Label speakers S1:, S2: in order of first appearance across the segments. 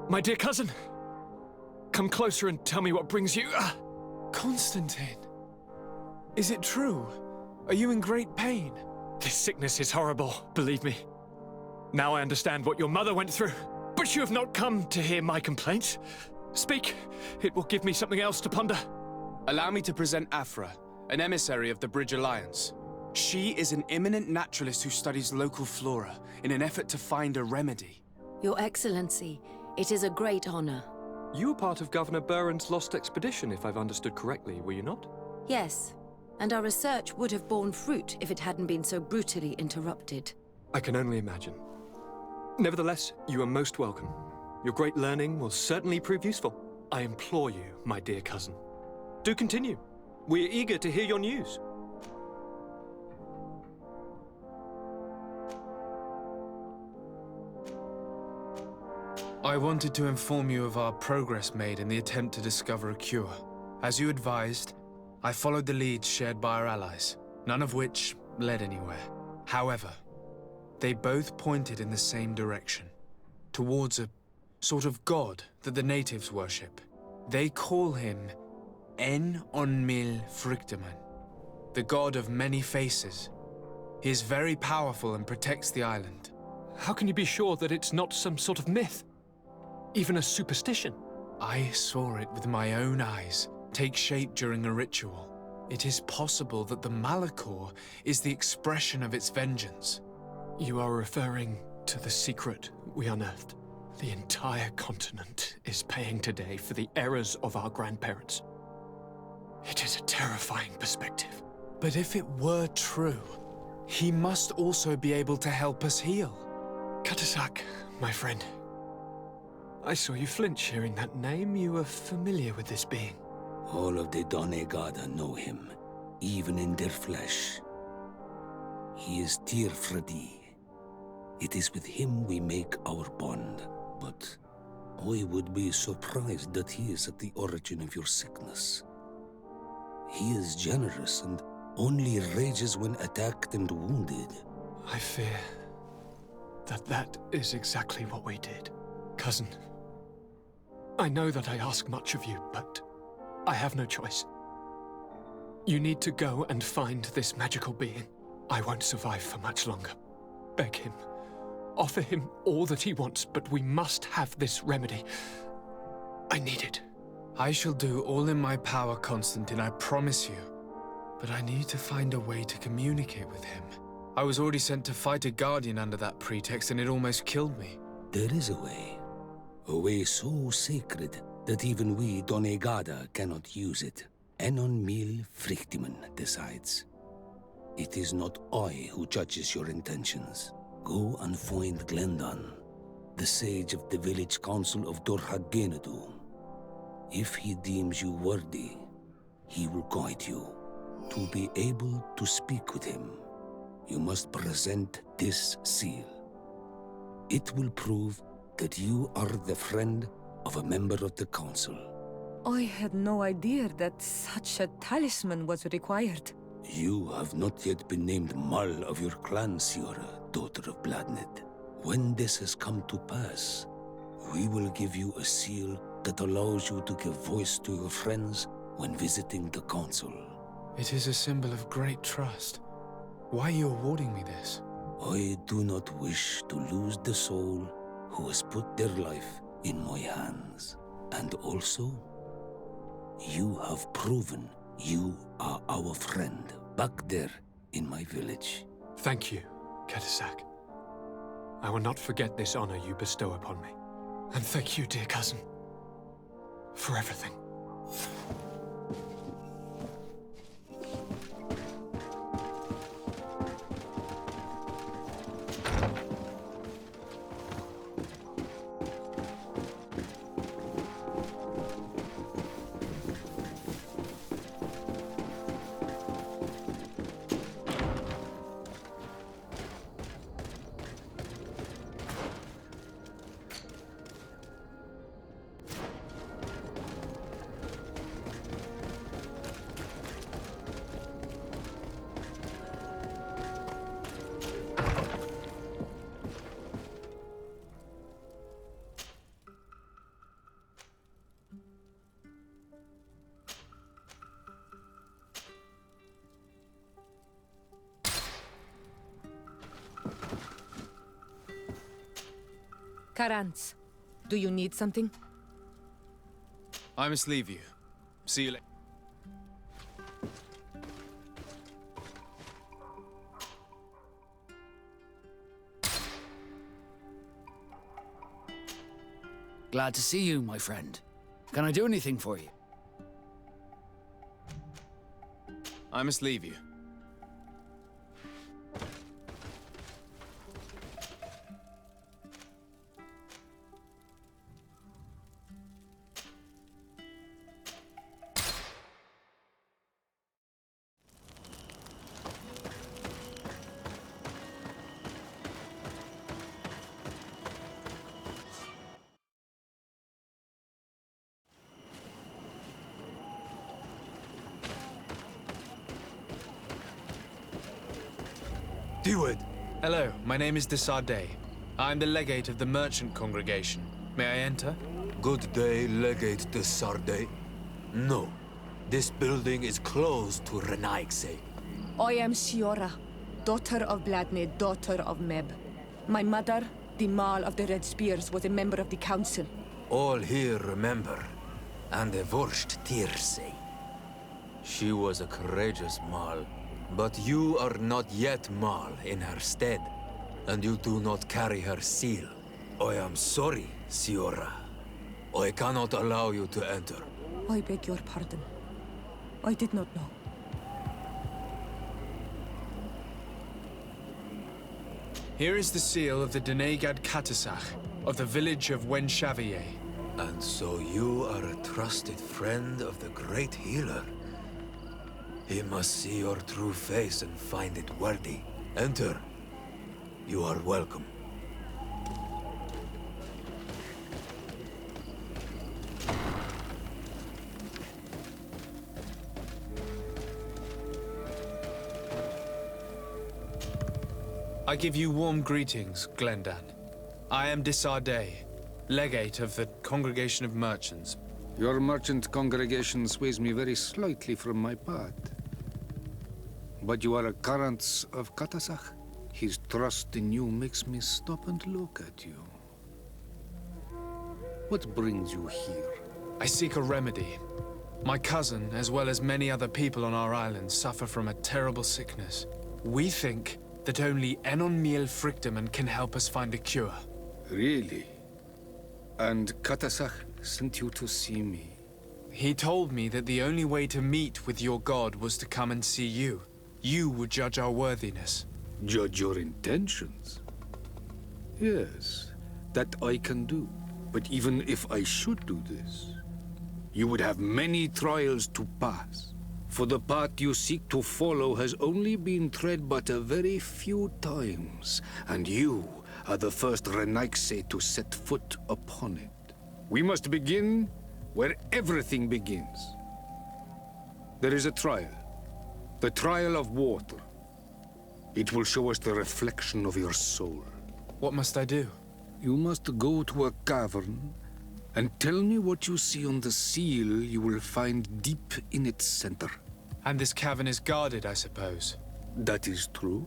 S1: My dear cousin, come closer and tell me what brings you.
S2: Constantine, is it true? Are you in great pain?
S1: This sickness is horrible, believe me. Now I understand what your mother went through. But you have not come to hear my complaints. Speak, it will give me something else to ponder.
S2: Allow me to present Afra, an emissary of the Bridge Alliance. She is an eminent naturalist who studies local flora in an effort to find a remedy.
S3: Your Excellency, it is a great honor.
S4: You were part of Governor Buran's lost expedition, if I've understood correctly, were you not?
S3: Yes, and our research would have borne fruit if it hadn't been so brutally interrupted.
S4: I can only imagine. Nevertheless, you are most welcome. Your great learning will certainly prove useful. I implore you, my dear cousin. Do continue. We are eager to hear your news.
S2: I wanted to inform you of our progress made in the attempt to discover a cure. As you advised, I followed the leads shared by our allies, none of which led anywhere. However, they both pointed in the same direction, towards a sort of god that the natives worship. They call him En-on-Mil Frictaman, the god of many faces. He is very powerful and protects the island.
S1: How can you be sure that it's not some sort of myth? Even a superstition?
S2: I saw it with my own eyes take shape during a ritual. It is possible that the Malachor is the expression of its vengeance.
S1: You are referring to the secret we unearthed. The entire continent is paying today for the errors of our grandparents. It is a terrifying perspective.
S2: But if it were true, he must also be able to help us heal.
S1: Katasak, my friend. I saw you flinch hearing that name. You were familiar with this being.
S5: All of the Doneigada know him, even in their flesh. He is Tirfredi. It is with him we make our bond, but I would be surprised that he is at the origin of your sickness. He is generous and only rages when attacked and wounded.
S1: I fear that is exactly what we did. Cousin, I know that I ask much of you, but I have no choice. You need to go and find this magical being. I won't survive for much longer. Beg him. Offer him all that he wants, but we must have this remedy. I need it.
S2: I shall do all in my power, Constantine, I promise you. But I need to find a way to communicate with him. I was already sent to fight a guardian under that pretext, and it almost killed me.
S5: There is a way so sacred that even we Doneigada cannot use it. En-on-Mil Frictaman decides. It is not I who judges your intentions. Go and find Glendan, the sage of the village council of Dorhagenadu. If he deems you worthy, he will guide you. To be able to speak with him, you must present this seal. It will prove that you are the friend of a member of the council.
S6: I had no idea that such a talisman was required.
S5: You have not yet been named Mal of your clan, Siora, daughter of Bladned. When this has come to pass, we will give you a seal that allows you to give voice to your friends when visiting the council.
S2: It is a symbol of great trust. Why are you awarding me this?
S5: I do not wish to lose the soul who has put their life in my hands. And also, you have proven you are our friend back there in my village.
S1: Thank you, Katasak. I will not forget this honor you bestow upon me. And thank you, dear cousin, for everything.
S6: Karantz, do you need something?
S2: I must leave you. See you later.
S7: Glad to see you, my friend. Can I do anything for you?
S2: I must leave you.
S8: Deward!
S2: Hello, my name is Desardet. I'm the legate of the merchant congregation. May I enter?
S8: Good day, Legate de Sardet. No, this building is closed to Renaigse.
S6: I am Siora, daughter of Bladne, daughter of Meb. My mother, the Mal of the Red Spears, was a member of the council.
S8: All here remember, and the Vorst Tirse. She was a courageous Mal, but you are not yet Mal in her stead, and you do not carry her seal. I am sorry, Siora. I cannot allow you to enter.
S6: I beg your pardon. I did not know.
S2: Here is the seal of the Denegad Katasach, of the village of Wenchavier.
S8: And so you are a trusted friend of the great healer. He must see your true face and find it worthy. Enter. You are welcome.
S2: I give you warm greetings, Glendan. I am Desardet, legate of the Congregation of Merchants.
S5: Your merchant congregation sways me very slightly from my path. But you are a Karantz of Katasach? His trust in you makes me stop and look at you. What brings you here?
S2: I seek a remedy. My cousin, as well as many other people on our island, suffer from a terrible sickness. We think that only Enon Miel Frichtemann can help us find a cure.
S5: Really? And Katasach sent you to see me?
S2: He told me that the only way to meet with your god was to come and see you. You would judge our worthiness.
S5: Judge your intentions? Yes, that I can do. But even if I should do this, you would have many trials to pass. For the path you seek to follow has only been tread but a very few times, and you are the first Renaigse to set foot upon it. We must begin where everything begins. There is a trial. The trial of water. It will show us the reflection of your soul.
S2: What must I do?
S5: You must go to a cavern and tell me what you see on the seal you will find deep in its center.
S2: And this cavern is guarded, I suppose.
S5: That is true.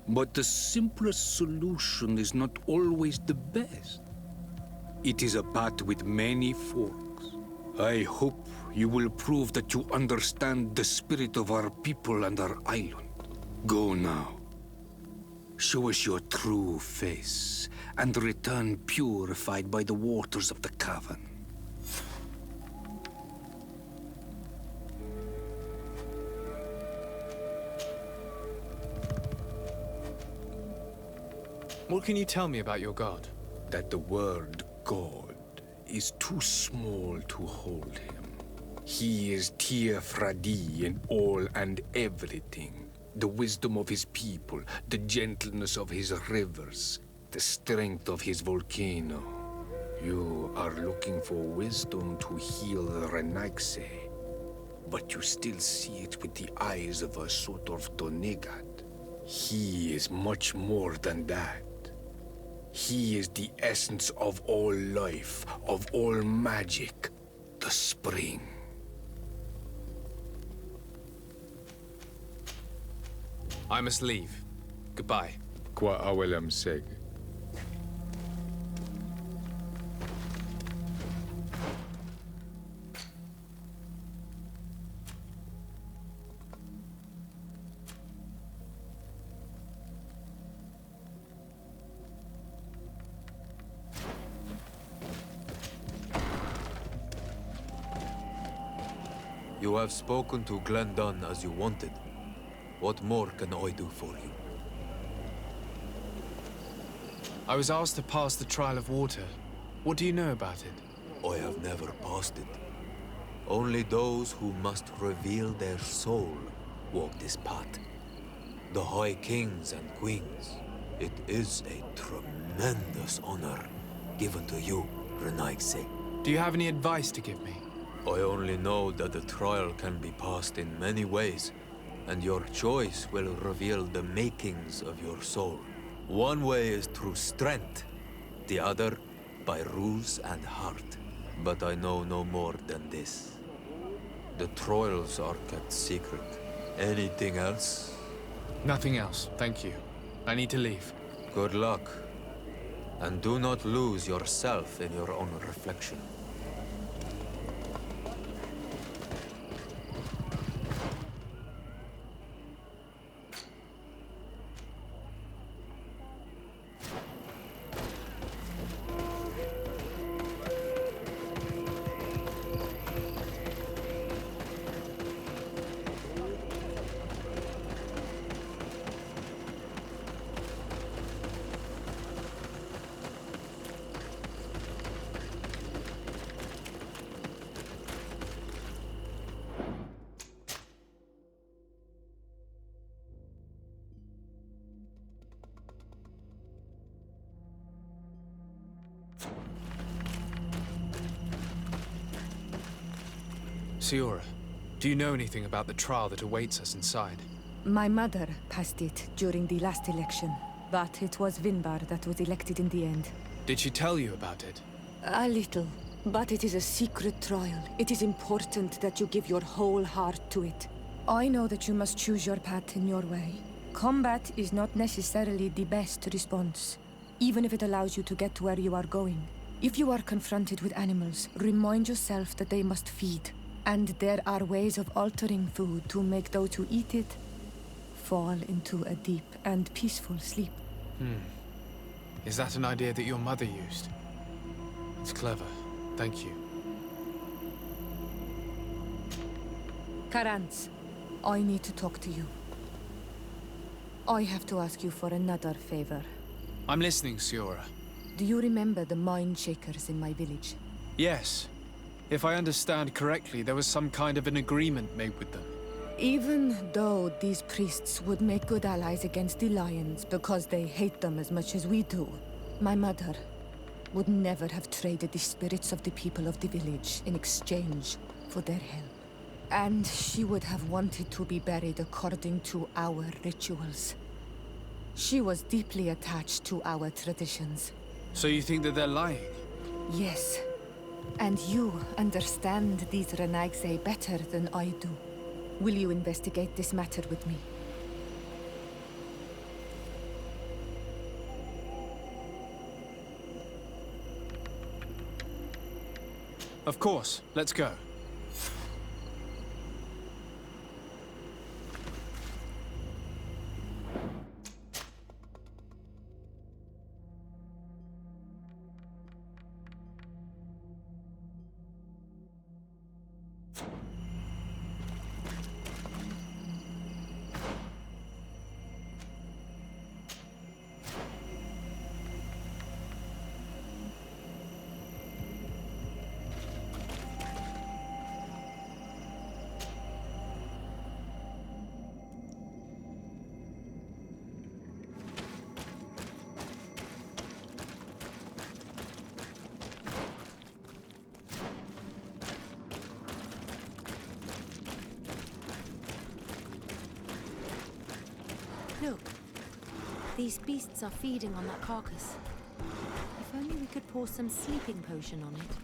S5: But the simplest solution is not always the best. It is a path with many forks. I hope you will prove that you understand the spirit of our people and our island. Go now. Show us your true face, and return purified by the waters of the cavern.
S2: What can you tell me about your god?
S5: That the word God is too small to hold him. He is Tir Fradi in all and everything. The wisdom of his people, the gentleness of his rivers, the strength of his volcano. You are looking for wisdom to heal the Renaigse, but you still see it with the eyes of a sort of Donegad. He is much more than that. He is the essence of all life, of all magic, the spring.
S2: I must leave. Goodbye.
S5: Qua awelam seg.
S8: You have spoken to Glendon as you wanted. What more can I do for you?
S2: I was asked to pass the trial of water. What do you know about it?
S8: I have never passed it. Only those who must reveal their soul walk this path. The High Kings and Queens. It is a tremendous honor given to you, Renaigse.
S2: Do you have any advice to give me?
S8: I only know that the trial can be passed in many ways, and your choice will reveal the makings of your soul. One way is through strength, the other by ruse and heart. But I know no more than this. The trials are kept secret. Anything else?
S2: Nothing else, thank you. I need to leave.
S8: Good luck. And do not lose yourself in your own reflection.
S2: Siora, do you know anything about the trial that awaits us inside?
S6: My mother passed it during the last election, but it was Vinbar that was elected in the end.
S2: Did she tell you about it?
S6: A little, but it is a secret trial. It is important that you give your whole heart to it. I know that you must choose your path in your way. Combat is not necessarily the best response, even if it allows you to get to where you are going. If you are confronted with animals, remind yourself that they must feed. And there are ways of altering food to make those who eat it fall into a deep and peaceful sleep.
S2: Is that an idea that your mother used? It's clever. Thank you.
S6: Karantz, I need to talk to you. I have to ask you for another favor.
S2: I'm listening, Siora.
S6: Do you remember the Mind Shakers in my village?
S2: Yes. If I understand correctly, there was some kind of an agreement made with them.
S6: Even though these priests would make good allies against the Lions because they hate them as much as we do, my mother would never have traded the spirits of the people of the village in exchange for their help. And she would have wanted to be buried according to our rituals. She was deeply attached to our traditions.
S2: So you think that they're lying?
S6: Yes. And you understand these Renaigse better than I do. Will you investigate this matter with me?
S2: Of course. Let's go.
S3: Look. These beasts are feeding on that carcass. If only we could pour some sleeping potion on it.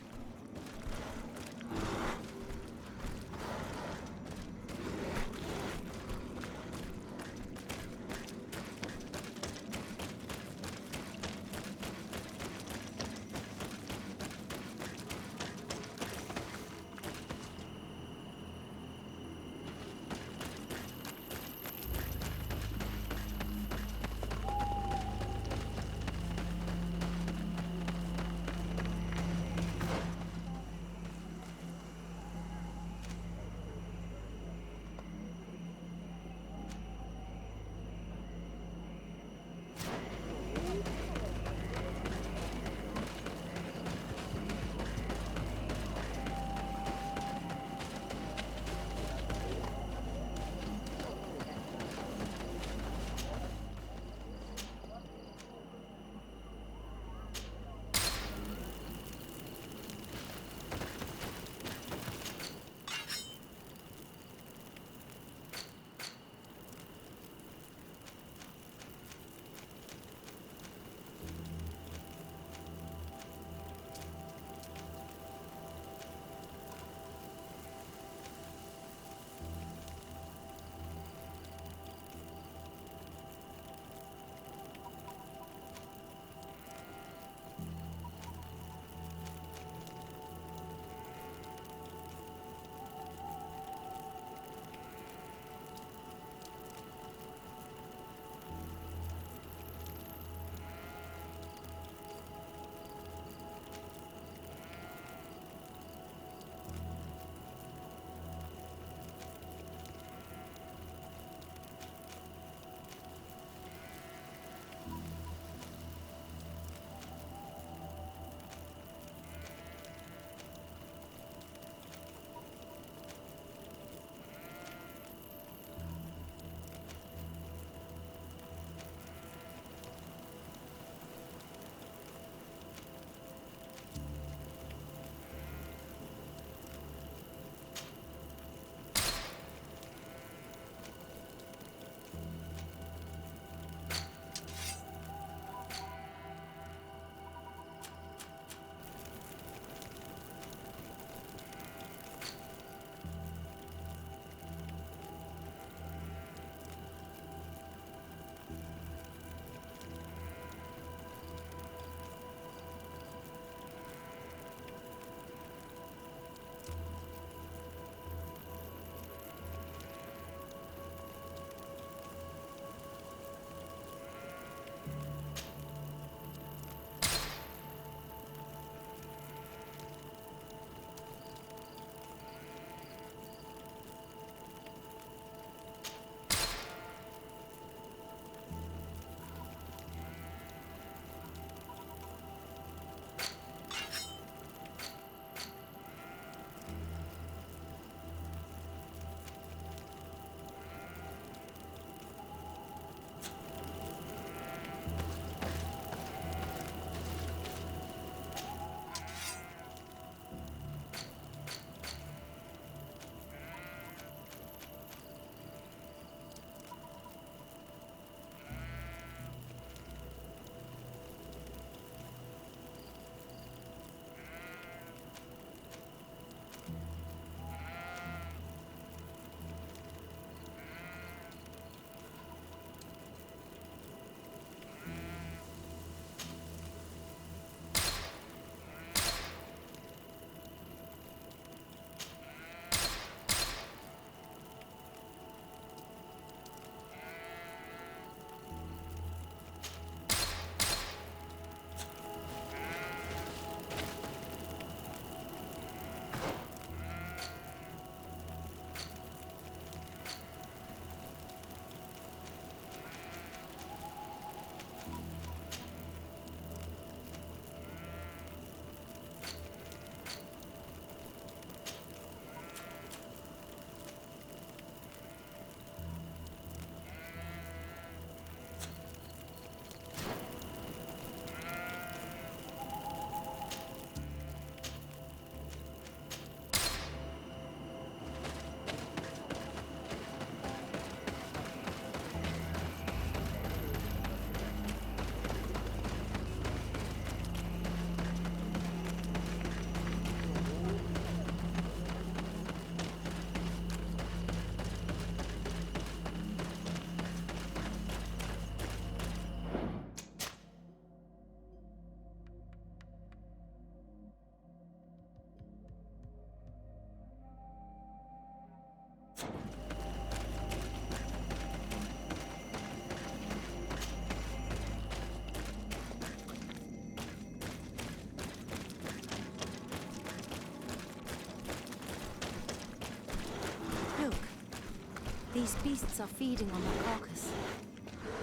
S3: These beasts are feeding on that carcass.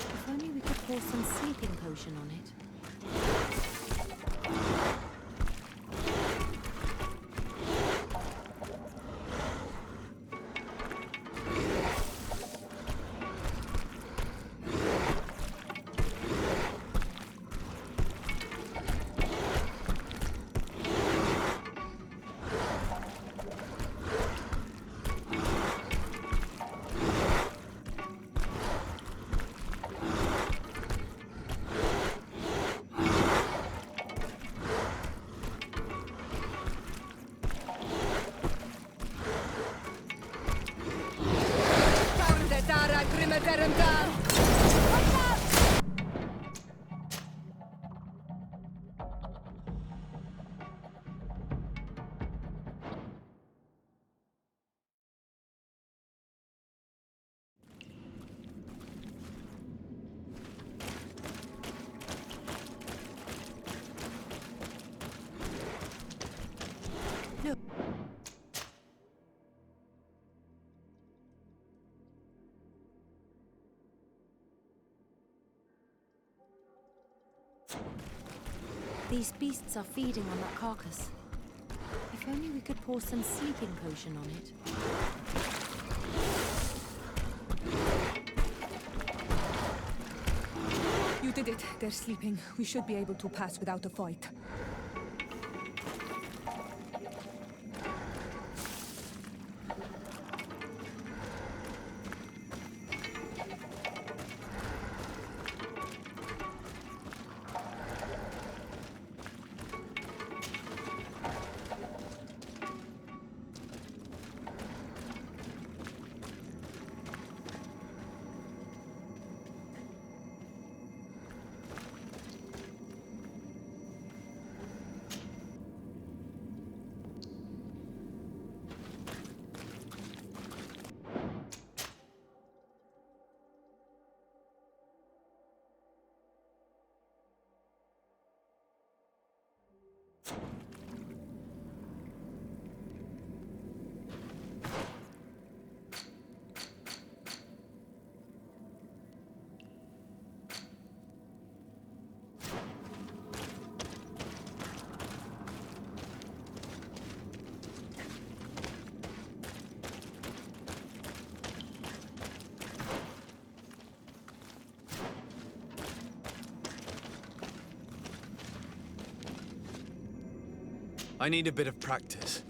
S3: If only we could pour some sleeping potion on it. These beasts are feeding on that carcass. If only we could pour some sleeping potion on it.
S6: You did it. They're sleeping. We should be able to pass without a fight.
S2: I need a bit of practice.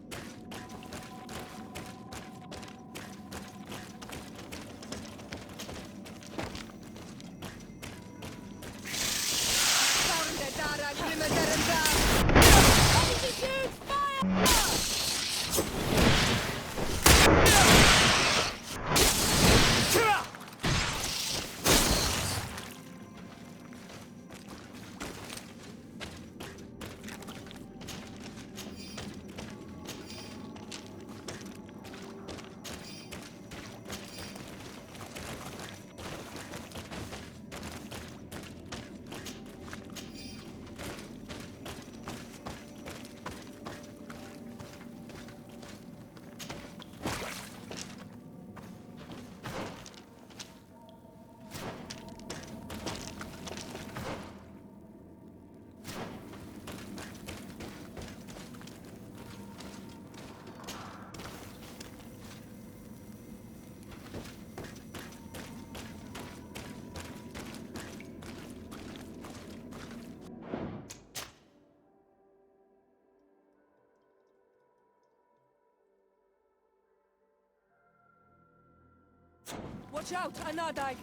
S6: Watch out, Anadai!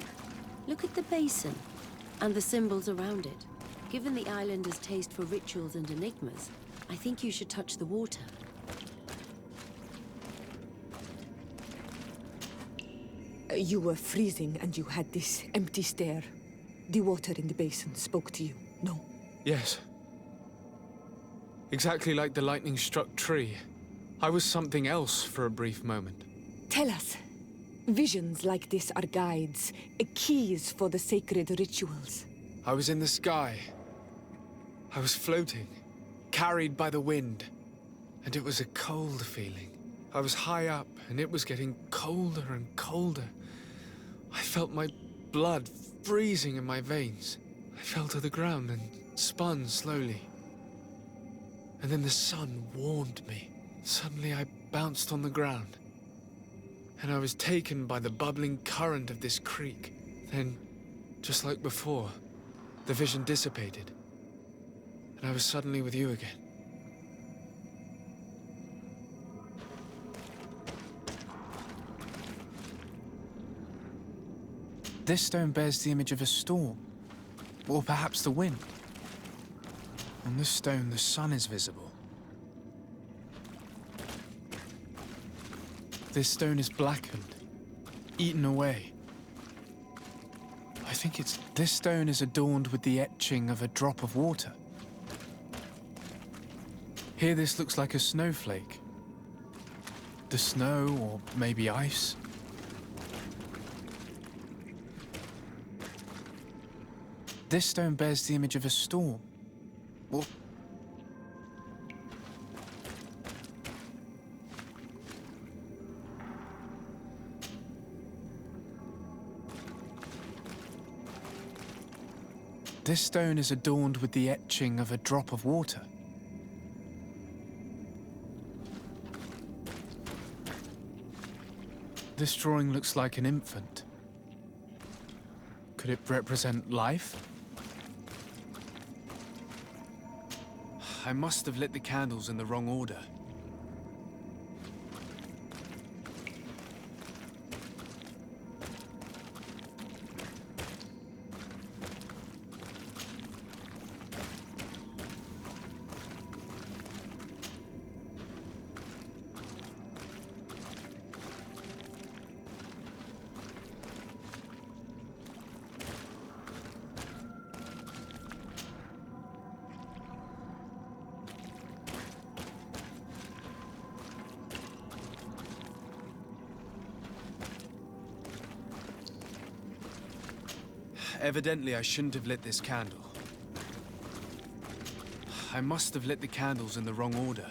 S3: Look at the basin and the symbols around it. Given the islanders' taste for rituals and enigmas, I think you should touch the water.
S6: You were freezing and you had this empty stare. The water in the basin spoke to you, no?
S2: Yes. Exactly like the lightning-struck tree. I was something else for a brief moment.
S6: Tell us. Visions like this are guides, keys for the sacred rituals.
S2: I was in the sky. I was floating, carried by the wind. And it was a cold feeling. I was high up, and it was getting colder and colder. I felt my blood freezing in my veins. I fell to the ground and spun slowly. And then the sun warmed me. Suddenly I bounced on the ground, and I was taken by the bubbling current of this creek. Then, just like before, the vision dissipated, and I was suddenly with you again. This stone bears the image of a storm, or perhaps the wind. On this stone, the sun is visible. This stone is blackened, eaten away. I think this stone is adorned with the etching of a drop of water. Here this looks like a snowflake. The snow, or maybe ice. This stone bears the image of a storm. Or this stone is adorned with the etching of a drop of water. This drawing looks like an infant. Could it represent life? I must have lit the candles in the wrong order. Evidently, I shouldn't have lit this candle. I must have lit the candles in the wrong order.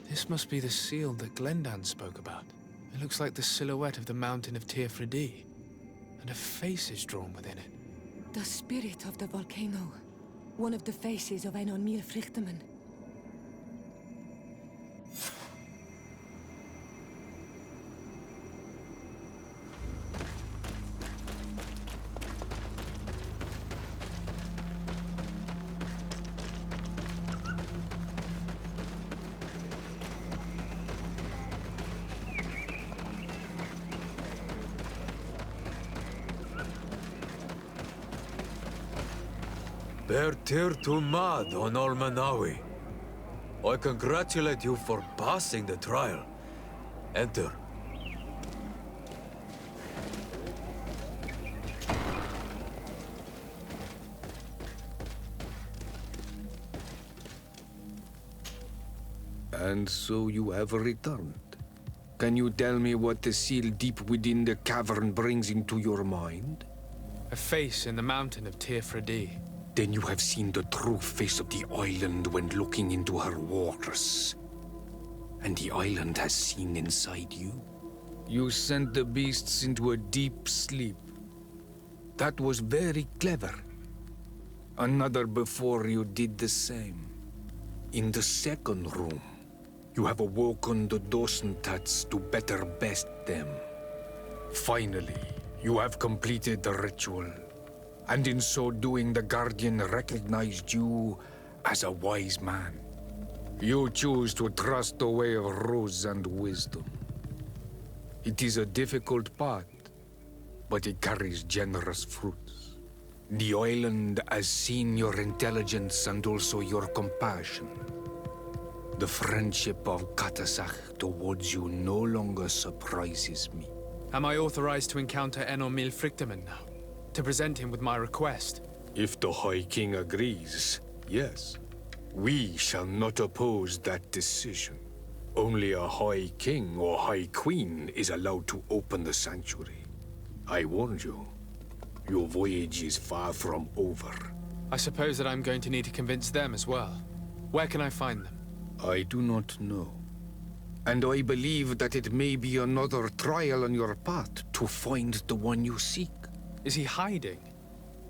S2: This must be the seal that Glendan spoke about. It looks like the silhouette of the mountain of Tir Freddy, and a face is drawn within it.
S6: The spirit of the volcano. One of the faces of Einon Míl Frichtemann.
S8: Bertir Tumad on Olmanawi. I congratulate you for passing the trial. Enter.
S5: And so you have returned. Can you tell me what the seal deep within the cavern brings into your mind?
S2: A face in the mountain of Tirfredi.
S5: Then you have seen the true face of the island when looking into her waters. And the island has seen inside you. You sent the beasts into a deep sleep. That was very clever. Another before you did the same. In the second room, you have awoken the Dosentats to better best them. Finally, you have completed the ritual. And in so doing, the Guardian recognized you as a wise man. You choose to trust the way of rules and wisdom. It is a difficult path, but it carries generous fruits. The island has seen your intelligence and also your compassion. The friendship of Katasach towards you no longer surprises me.
S2: Am I authorized to encounter Enormil Frichtemann now? To present him with my request?
S5: If the High King agrees, yes. We shall not oppose that decision. Only a High King or High Queen is allowed to open the sanctuary. I warned you. Your voyage is far from over.
S2: I suppose that I'm going to need to convince them as well. Where can I find them?
S5: I do not know. And I believe that it may be another trial on your path to find the one you seek.
S2: Is he hiding?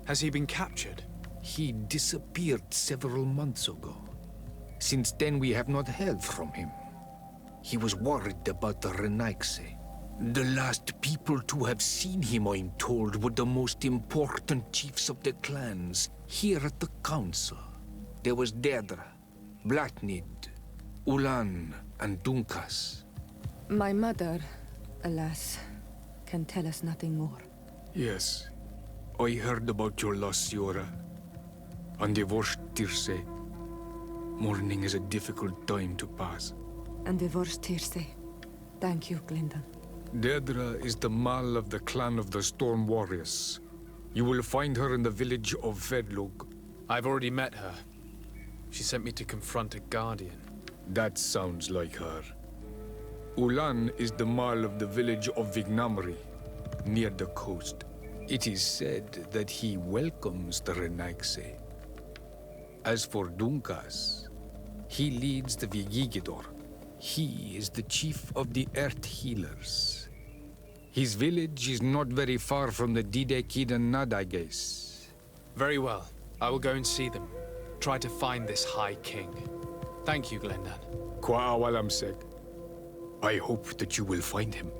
S2: Has he been captured?
S5: He disappeared several months ago. Since then, we have not heard from him. He was worried about the Renaigse. The last people to have seen him, I'm told, were the most important chiefs of the clans here at the council. There was Deirdre, Blatnid, Ulan, and Dunkas.
S6: My mother, alas, can tell us nothing more.
S5: Yes, I heard about your loss, Siora. And the Vorst Tirse. Mourning is a difficult time to pass.
S6: And the Vorst Tirse. Thank you, Glyndon.
S5: Deirdre is the Mal of the clan of the Storm Warriors. You will find her in the village of Vedlug.
S2: I've already met her. She sent me to confront a Guardian.
S5: That sounds like her. Ulan is the Mal of the village of Vignamri, near the coast. It is said that he welcomes the Renaigse. As for Dunkas, he leads the Vigigidor. He is the chief of the Earth Healers. His village is not very far from the Didekid and Nadages.
S2: Very well. I will go and see them. Try to find this High King. Thank you, Glendan.
S5: Kwa awalamsek. I hope that you will find him.